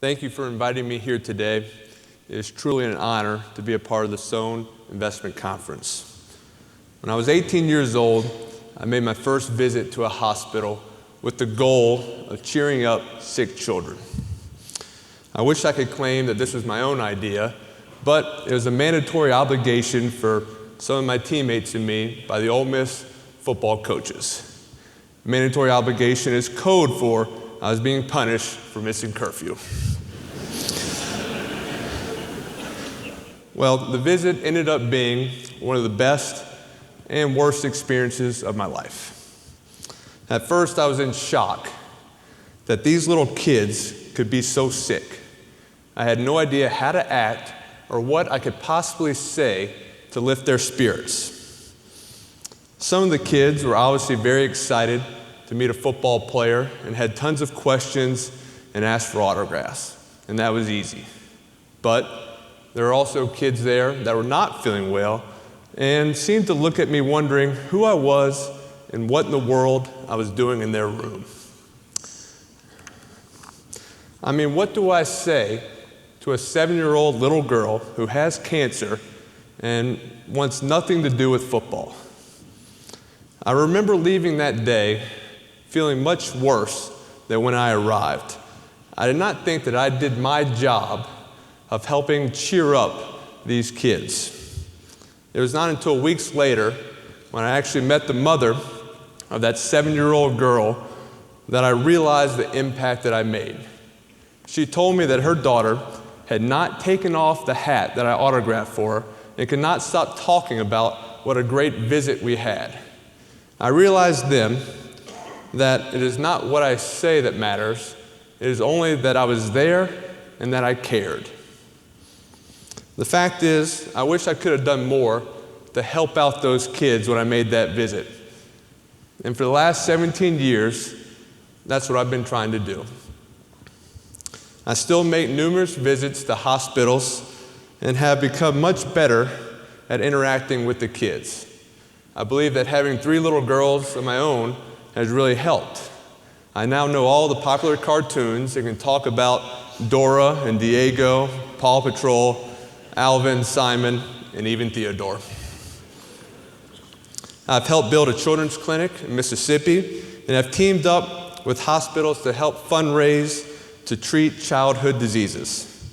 Thank you for inviting me here today. It is truly an honor to be a part of the Sohn Investment Conference. When I was 18 years old, I made my first visit to a hospital with the goal of cheering up sick children. I wish I could claim that this was my own idea, but it was a mandatory obligation for some of my teammates and me by the Ole Miss football coaches. Mandatory obligation is code for I was being punished for missing curfew. Well, the visit ended up being one of the best and worst experiences of my life. At first, I was in shock that these little kids could be so sick. I had no idea how to act or what I could possibly say to lift their spirits. Some of the kids were obviously very excited to meet a football player and had tons of questions and asked for autographs, and that was easy. But there were also kids there that were not feeling well and seemed to look at me wondering who I was and what in the world I was doing in their room. I mean, what do I say to a 7-year-old little girl who has cancer and wants nothing to do with football? I remember leaving that day feeling much worse than when I arrived. I did not think that I did my job of helping cheer up these kids. It was not until weeks later when I actually met the mother of that 7-year-old girl that I realized the impact that I made. She told me that her daughter had not taken off the hat that I autographed for her and could not stop talking about what a great visit we had. I realized then that it is not what I say that matters, it is only that I was there and that I cared. The fact is, I wish I could have done more to help out those kids when I made that visit. And for the last 17 years, that's what I've been trying to do. I still make numerous visits to hospitals and have become much better at interacting with the kids. I believe that having 3 little girls of my own has really helped. I now know all the popular cartoons and can talk about Dora and Diego, Paw Patrol, Alvin, Simon, and even Theodore. I've helped build a children's clinic in Mississippi and have teamed up with hospitals to help fundraise to treat childhood diseases.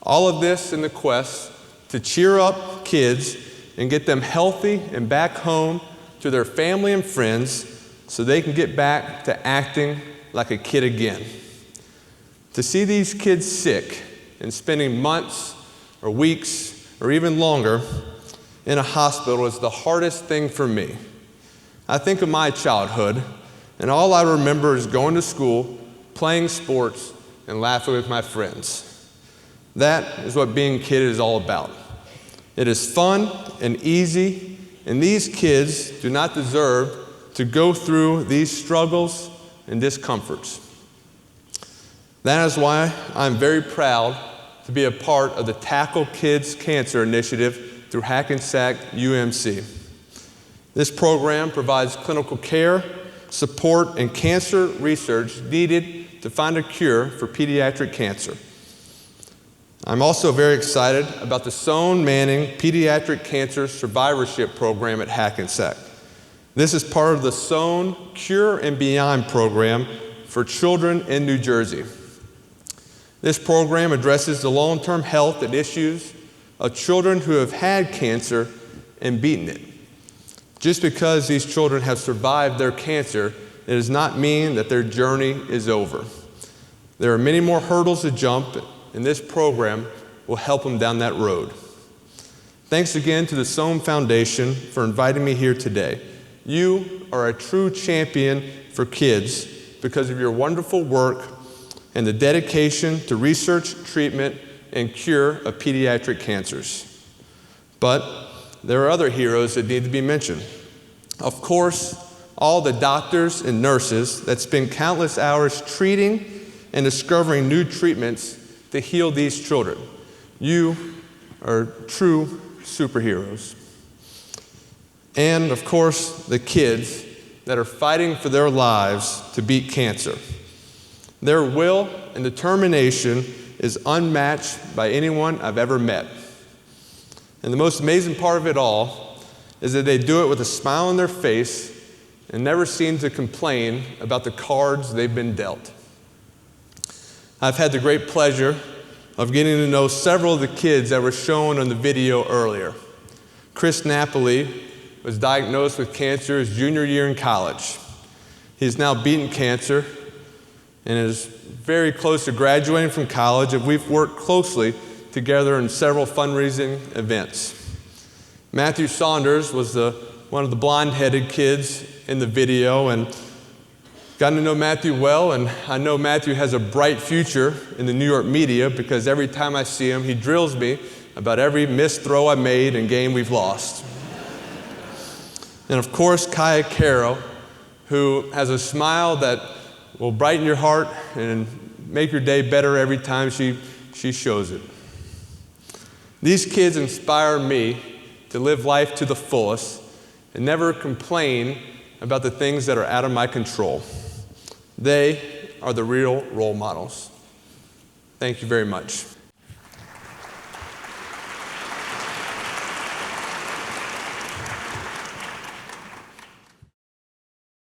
All of this in the quest to cheer up kids and get them healthy and back home to their family and friends so they can get back to acting like a kid again. To see these kids sick and spending months or weeks or even longer in a hospital is the hardest thing for me. I think of my childhood, and all I remember is going to school, playing sports, and laughing with my friends. That is what being a kid is all about. It is fun and easy, and these kids do not deserve to go through these struggles and discomforts. That is why I'm very proud to be a part of the Tackle Kids Cancer Initiative through Hackensack UMC. This program provides clinical care, support, and cancer research needed to find a cure for pediatric cancer. I'm also very excited about the Sohn-Manning Pediatric Cancer Survivorship program at Hackensack. This is part of the Sohn Cure and Beyond program for children in New Jersey. This program addresses the long-term health and issues of children who have had cancer and beaten it. Just because these children have survived their cancer, it does not mean that their journey is over. There are many more hurdles to jump, and this program will help them down that road. Thanks again to the Sohn Foundation for inviting me here today. You are a true champion for kids because of your wonderful work and the dedication to research, treatment, and cure of pediatric cancers. But there are other heroes that need to be mentioned. Of course, all the doctors and nurses that spend countless hours treating and discovering new treatments to heal these children. You are true superheroes. And of course, the kids that are fighting for their lives to beat cancer. Their will and determination is unmatched by anyone I've ever met. And the most amazing part of it all is that they do it with a smile on their face and never seem to complain about the cards they've been dealt. I've had the great pleasure of getting to know several of the kids that were shown on the video earlier. Chris Napoli was diagnosed with cancer his junior year in college. He's now beaten cancer and is very close to graduating from college, and we've worked closely together in several fundraising events. Matthew Saunders was one of the blonde-headed kids in the video, and gotten to know Matthew well, and I know Matthew has a bright future in the New York media because every time I see him, he drills me about every missed throw I made and game we've lost. And of course, Kaya Caro, who has a smile that will brighten your heart and make your day better every time she shows it. These kids inspire me to live life to the fullest and never complain about the things that are out of my control. They are the real role models. Thank you very much.